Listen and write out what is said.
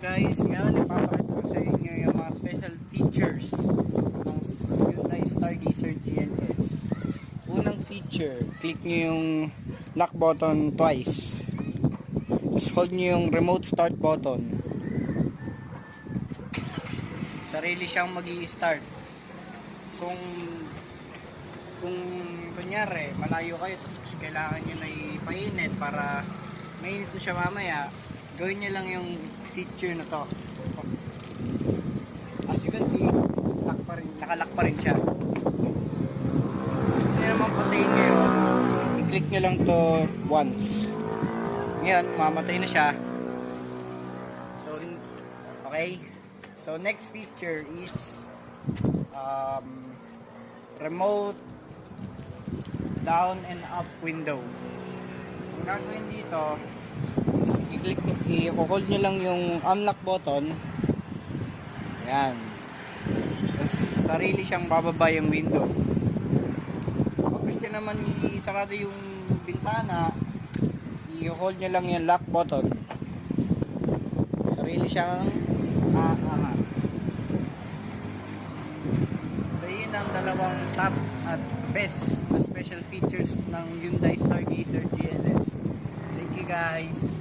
guys, ngayon ipapakita ko sa inyo yung mga special features ng Hyundai Stargazer GLS. Unang feature, click nyo yung lock button twice. Tapos hold nyo yung remote start button. Sarili siyang mag-i-start. Kung kunyari malayo kayo tapos kailangan nyo na ipainit para mainit na siya mamaya, gawin nyo lang yung feature na to. As you can see, nakalock pa rin siya. Gusto nyo naman patayin ngayon, i-click nyo lang to once. Ngayon, mamatay na siya. So, okay. So, next feature is remote down and up window. Ang gagawin dito, i-hold nyo lang yung unlock button. Ayan. Tapos sarili siyang bababa yung window. Kung gusto naman isarado yung bintana, i-hold nyo lang yung lock button. Sarili siyang aangat. So yun ang dalawang top at best na special features ng Hyundai Stargazer GLS. Thank you guys.